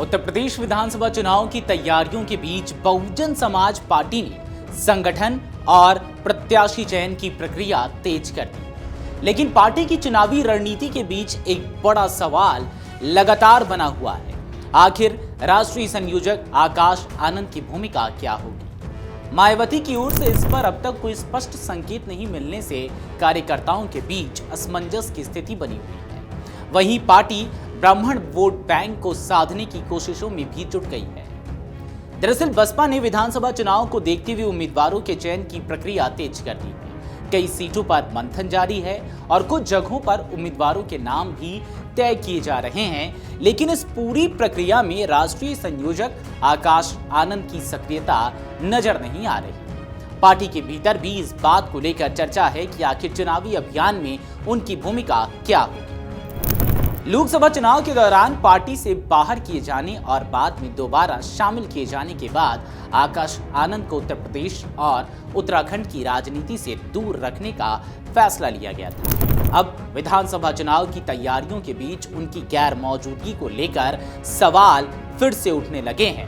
उत्तर प्रदेश विधानसभा चुनाव की तैयारियों के बीच बहुजन समाज पार्टी ने संगठन और प्रत्याशी चयन की प्रक्रिया तेज कर दी। लेकिन पार्टी की चुनावी रणनीति के बीच एक बड़ा सवाल लगातार बना हुआ है। आखिर राष्ट्रीय संयोजक आकाश आनंद की भूमिका क्या होगी? मायावती की ओर से इस पर अब तक कोई स्पष्ट संकेत नहीं मिलने से कार्यकर्ताओं के बीच असमंजस की स्थिति बनी हुई है। वहीं पार्टी ब्राह्मण वोट बैंक को साधने की कोशिशों में भी जुट गई है। दरअसल बसपा ने विधानसभा चुनाव को देखते हुए उम्मीदवारों के चयन की प्रक्रिया तेज कर दी है। कई सीटों पर मंथन जारी है और कुछ जगहों पर उम्मीदवारों के नाम भी तय किए जा रहे हैं। लेकिन इस पूरी प्रक्रिया में राष्ट्रीय संयोजक आकाश आनंद की सक्रियता नजर नहीं आ रही। पार्टी के भीतर भी इस बात को लेकर चर्चा है कि आखिर चुनावी अभियान में उनकी भूमिका क्या होगी। लोकसभा चुनाव के दौरान पार्टी से बाहर किए जाने और बाद में दोबारा शामिल किए जाने के बाद आकाश आनंद को उत्तर प्रदेश और उत्तराखंड की राजनीति से दूर रखने का फैसला लिया गया था। अब विधानसभा चुनाव की तैयारियों के बीच उनकी गैर मौजूदगी को लेकर सवाल फिर से उठने लगे हैं।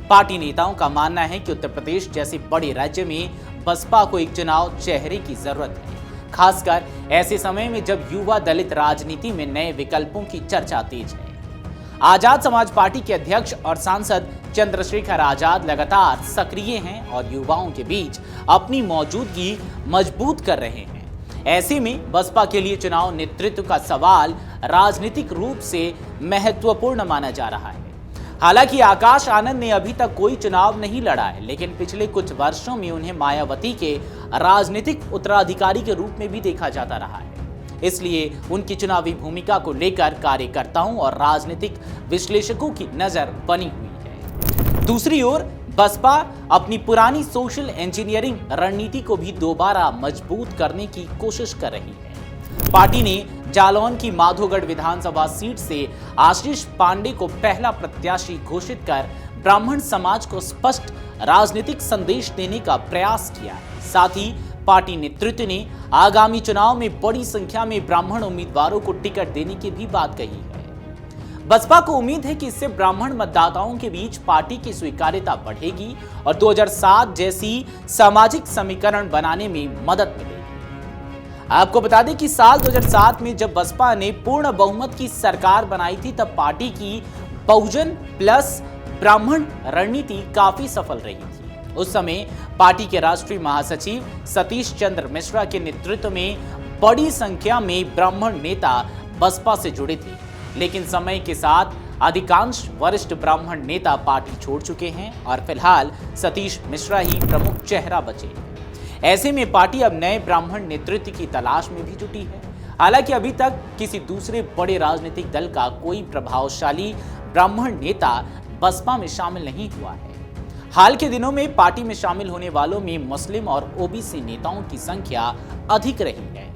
पार्टी नेताओं का मानना है कि उत्तर प्रदेश जैसे बड़े राज्य में बसपा को एक चुनाव चेहरे की जरूरत है, खासकर ऐसे समय में जब युवा दलित राजनीति में नए विकल्पों की चर्चा तेज है। आजाद समाज पार्टी के अध्यक्ष और सांसद चंद्रशेखर आजाद लगातार सक्रिय हैं और युवाओं के बीच अपनी मौजूदगी मजबूत कर रहे हैं। ऐसे में बसपा के लिए चुनाव नेतृत्व का सवाल राजनीतिक रूप से महत्वपूर्ण माना जा रहा है। हालांकि आकाश आनंद ने अभी तक कोई चुनाव नहीं लड़ा है, लेकिन पिछले कुछ वर्षों में उन्हें मायावती के राजनीतिक उत्तराधिकारी के रूप में भी देखा जाता रहा है। इसलिए उनकी चुनावी भूमिका को लेकर कार्यकर्ताओं और राजनीतिक विश्लेषकों की नजर बनी हुई है। दूसरी ओर बसपा अपनी पुरानी सोशल इंजीनियरिंग रणनीति को भी दोबारा मजबूत करने की कोशिश कर रही है। पार्टी ने जालौन की माधोगढ़ विधानसभा सीट से आशीष पांडे को पहला प्रत्याशी घोषित कर ब्राह्मण समाज को स्पष्ट राजनीतिक संदेश देने का प्रयास किया है। साथ ही पार्टी नेतृत्व ने आगामी चुनाव में बड़ी संख्या में ब्राह्मण उम्मीदवारों को टिकट देने की भी बात कही है। बसपा को उम्मीद है कि इससे ब्राह्मण मतदाताओं के बीच पार्टी की स्वीकार्यता बढ़ेगी और 2007 जैसी सामाजिक समीकरण बनाने में मदद मिलेगी। आपको बता दें कि साल 2007 में जब बसपा ने पूर्ण बहुमत की सरकार बनाई थी, तब पार्टी की बहुजन प्लस ब्राह्मण रणनीति काफी सफल रही थी। उस समय पार्टी के राष्ट्रीय महासचिव सतीश चंद्र मिश्रा के नेतृत्व में बड़ी संख्या में ब्राह्मण नेता बसपा से जुड़े थे। लेकिन समय के साथ अधिकांश वरिष्ठ ब्राह्मण नेता पार्टी छोड़ चुके हैं और फिलहाल सतीश मिश्रा ही प्रमुख चेहरा बचे। ऐसे में पार्टी अब नए ब्राह्मण नेतृत्व की तलाश में भी जुटी है। हालांकि अभी तक किसी दूसरे बड़े राजनीतिक दल का कोई प्रभावशाली ब्राह्मण नेता बसपा में शामिल नहीं हुआ है। हाल के दिनों में पार्टी में शामिल होने वालों में मुस्लिम और ओबीसी नेताओं की संख्या अधिक रही है।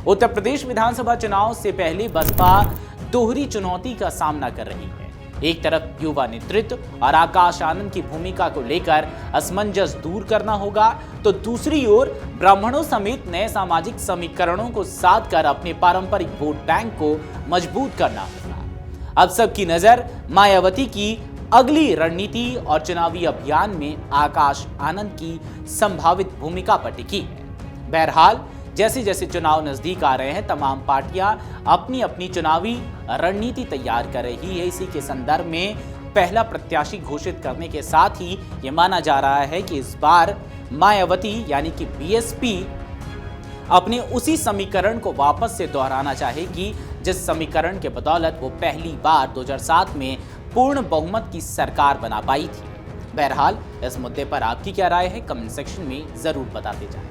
उत्तर प्रदेश विधानसभा चुनाव से पहले बसपा दोहरी चुनौती का सामना कर रही है। एक तरफ युवा नेतृत्व और आकाश आनंद की भूमिका को लेकर असमंजस दूर करना होगा, तो दूसरी ओर ब्राह्मणों समेत नए सामाजिक समीकरणों को साध कर अपने पारंपरिक वोट बैंक को मजबूत करना होगा। अब सबकी नजर मायावती की अगली रणनीति और चुनावी अभियान में आकाश आनंद की संभावित भूमिका पर टिकी है। बहरहाल जैसे जैसे चुनाव नजदीक आ रहे हैं, तमाम पार्टियां अपनी अपनी चुनावी रणनीति तैयार कर रही है। इसी के संदर्भ में पहला प्रत्याशी घोषित करने के साथ ही ये माना जा रहा है कि इस बार मायावती यानी कि बीएसपी अपने उसी समीकरण को वापस से दोहराना चाहेगी, जिस समीकरण के बदौलत वो पहली बार 2007 में पूर्ण बहुमत की सरकार बना पाई थी। बहरहाल इस मुद्दे पर आपकी क्या राय है, कमेंट सेक्शन में जरूर बताते जाएं।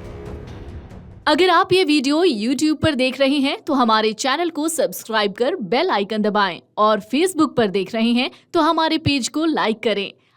अगर आप ये वीडियो YouTube पर देख रहे हैं तो हमारे चैनल को सब्सक्राइब कर बेल आइकन दबाएं और Facebook पर देख रहे हैं तो हमारे पेज को लाइक करें।